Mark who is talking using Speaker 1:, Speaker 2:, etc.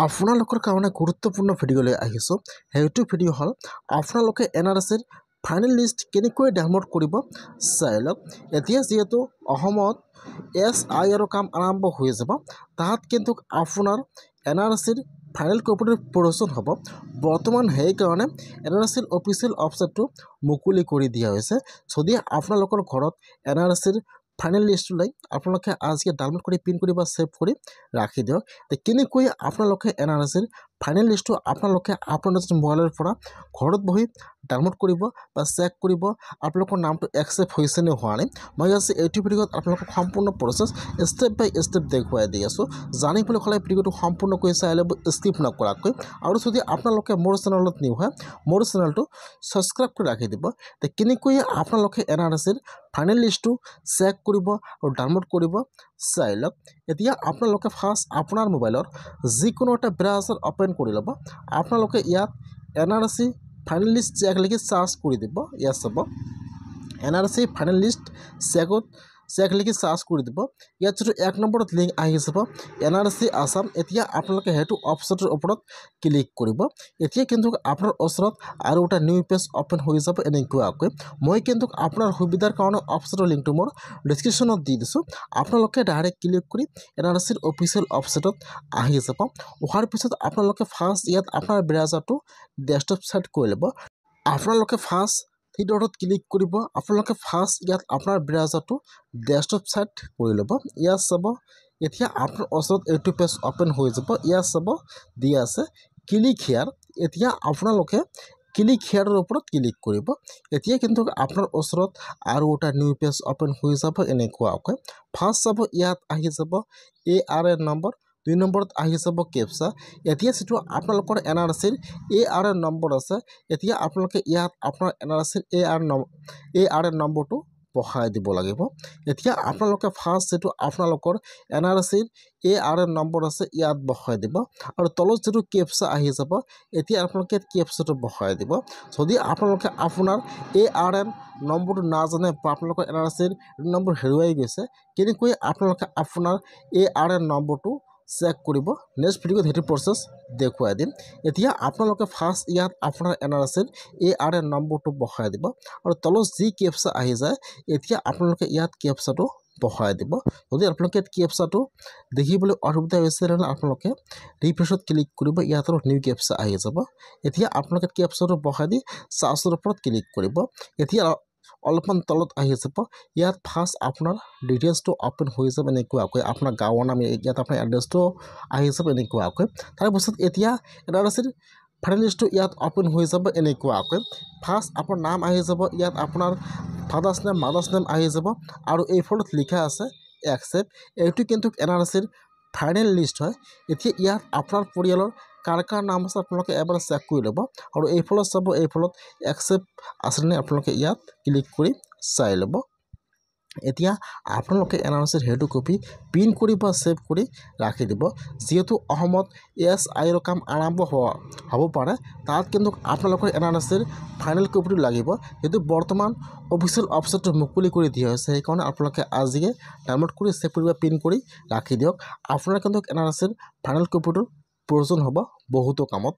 Speaker 1: আপোনালোকৰ কাৰণে গুৰুত্বপূৰ্ণ ভিডিঅ'লৈ আহিছোঁ। সেইটো ভিডিঅ' হ'ল আপোনালোকে NRCৰ ফাইনেল লিষ্ট কেনেকৈ ডাউনলোড কৰিব চাই লওক। এতিয়া যিহেতু অসমত SIR কাম আৰম্ভ হৈ যাব, তাত কিন্তু আপোনাৰ NRCৰ ফাইনেল কপিৰ প্ৰয়োজন হ'ব। বৰ্তমান সেইকাৰণে NRCৰ অফিচিয়েল ৱেবছাইটটো মুকলি কৰি দিয়া হৈছে। যদি আপোনালোকৰ ঘৰত NRCৰ ফাইনেল লিষ্টলৈ আপোনালোকে আজিকে ডাউনলোড কৰি প্ৰিণ্ট কৰি বা ছেভ কৰি ৰাখি দিয়ক। কেনেকৈ আপোনালোকে NRCৰ ফাইনেল লিষ্টটো আপোনালোকে আপোনালোকৰ মোবাইলৰ পৰা ঘৰত বহি ডাউনলোড কৰিব বা চেক কৰিব আপোনালোকৰ নামটো একচেপ্ট হৈছে নে হোৱা নাই। মই আজি এইটো ভিডিঅ'ত আপোনালোকক সম্পূৰ্ণ প্ৰচেছ ষ্টেপ বাই ষ্টেপ দেখুৱাই দি আছোঁ। জানিবলৈ হ'লে ভিডিঅ'টো সম্পূৰ্ণকৈ চাই ল'ব স্কিপ নকৰাকৈ। আৰু যদি আপোনালোকে মোৰ চেনেলত নিউ হয়, মোৰ চেনেলটো ছাবস্ক্ৰাইব কৰি ৰাখি দিব। কেনেকৈ আপোনালোকে NRCৰ ফাইনেল লিষ্টটো চেক কৰিব আৰু ডাউনলোড কৰিব চাই লওক। এতিয়া আপোনালোকে ফাৰ্ষ্ট আপোনাৰ মোবাইলৰ যিকোনো এটা ব্ৰাউজাৰ অপেন কৰি ল'ব। আপোনালোকে ইয়াত NRC ফাইনেল লিষ্ট চেক লিখি চাৰ্চ কৰি দিব। ইয়াত চাব NRC ফাইনেল লিষ্ট চেক লিখি চাৰ্চ কৰি দিব। ইয়াত যিটো 1 নম্বৰত লিংক আহি যাব NRC আছাম। এতিয়া আপোনালোকে সেইটো অপশ্যনৰ ওপৰত ক্লিক কৰিব। এতিয়া কিন্তু আপোনাৰ ওচৰত আৰু এটা নিউ পেজ অপেন হৈ যাব এনেকুৱাকৈ। মই কিন্তু আপোনাৰ সুবিধাৰ কাৰণে অপশ্যনৰ লিংকটো মোৰ ডিছক্ৰিপশ্যনত দি দিছোঁ। আপোনালোকে ডাইৰেক্ট ক্লিক কৰি NRCৰ অফিচিয়েল ৱেবছাইটত আহি যাব। অহাৰ পিছত আপোনালোকে ফাৰ্ষ্ট ইয়াত আপোনাৰ ব্ৰাউজাৰটো ডেস্কটপ ছেট কৰি ল'ব। আপোনালোকে ফাৰ্ষ্ট থ্ৰী ডটত ক্লিক কৰিব। আপোনালোকে ফাৰ্ষ্ট ইয়াত আপোনাৰ ব্ৰাউজাৰটো ডেস্কটপ ছেট কৰি ল'ব। ইয়াত চাব এতিয়া আপোনাৰ ওচৰত এইটো পেজ অপেন হৈ যাব। ইয়াত চাব দিয়া আছে ক্লিক হিয়াৰ। এতিয়া আপোনালোকে ক্লিক হিয়াৰৰ ওপৰত ক্লিক কৰিব। এতিয়া কিন্তু আপোনাৰ ওচৰত আৰু এটা নিউ পেজ অপেন হৈ যাব এনেকুৱাকৈ। ফাৰ্ষ্ট চাব ইয়াত আহি যাব ARN নম্বৰ, 2 নম্বৰত আহি যাব কেপচা। এতিয়া যিটো আপোনালোকৰ NRCৰ ARN নম্বৰ আছে, এতিয়া আপোনালোকে ইয়াত আপোনাৰ NRCৰ ARN নম্বৰটো বহাই দিব লাগিব। এতিয়া আপোনালোকে ফাৰ্ষ্ট যিটো আপোনালোকৰ NRCৰ ARN নম্বৰ আছে ইয়াত বহাই দিব। আৰু তলত যিটো কেপচা আহি যাব, এতিয়া আপোনালোকে কেপচাটো বহাই দিব। যদি আপোনালোকে আপোনাৰ ARN নম্বৰটো নাজানে বা আপোনালোকৰ NRCৰ নম্বৰ হেৰুৱাই গৈছে, কেনেকৈ আপোনালোকে আপোনাৰ ARN নম্বৰটো চেক কৰিব নেক্সট ভিডিঅ'ত সেইটো প্ৰচেছ দেখুৱাই দিম। এতিয়া আপোনালোকে ফাৰ্ষ্ট ইয়াত আপোনাৰ NRCৰ ARN নম্বৰটো বহাই দিব। আৰু তলত যি কেপচা আহি যায়, এতিয়া আপোনালোকে ইয়াত কেপচাটো বহাই দিব। যদি আপোনালোকে কেপচাটো দেখিবলৈ অসুবিধা হৈছে তেনেহ'লে আপোনালোকে ৰিফ্ৰেছত ক্লিক কৰিব। ইয়াত আৰু নিউ কেপচা আহি যাব। এতিয়া আপোনালোকে কেপচাটো বহাই দি চাৰ্চৰ ওপৰত ক্লিক কৰিব। এতিয়া অলপমান তলত আহি যাব। ইয়াত ফাৰ্ষ্ট আপোনাৰ ডিটেইলছটো অপেন হৈ যাব এনেকুৱাকৈ। আপোনাৰ গাঁৱৰ নাম ইয়াত আপোনাৰ এড্ৰেছটো আহি যাব এনেকুৱাকৈ। তাৰপিছত এতিয়া NRCৰ ফাইনেল লিষ্টটো ইয়াত অপেন হৈ যাব এনেকুৱাকৈ। ফাৰ্ষ্ট আপোনাৰ নাম আহি যাব। ইয়াত আপোনাৰ ফাদাৰ্ছ নেম, মাদাৰ্ছ নেম আহি যাব। আৰু এই ফলত লিখা আছে একচেপ্ট। এইটো কিন্তু NRCৰ ফাইনেল লিষ্ট হয়। এতিয়া ইয়াত আপোনাৰ পৰিয়ালৰ কাৰ কাৰ নাম আছে আপোনালোকে এবাৰ চেক কৰি ল'ব। আৰু এই ফলত চাব এই ফলত একচেপ্ট আছেনে আপোনালোকে ইয়াত ক্লিক কৰি চাই ল'ব। এতিয়া আপোনালোকে NRCৰ সেইটো কপি প্ৰিণ্ট কৰি বা ছেভ কৰি ৰাখি দিব। যিহেতু অসমত SIR কাম আৰম্ভ হ'ব পাৰে, তাত কিন্তু আপোনালোকৰ NRCৰ ফাইনেল কপিটো লাগিব। সেইটো বৰ্তমান অফিচিয়েল ৱেবছাইটটো মুকলি কৰি দিয়া হৈছে। সেইকাৰণে আপোনালোকে আজিয়ে ডাউনলোড কৰি ছেভ কৰি বা প্ৰিণ্ট কৰি ৰাখি দিয়ক। আপোনাৰ কিন্তু NRCৰ ফাইনেল কপিটোৰ প্ৰয়োজন হ'ব বহুতো কামত।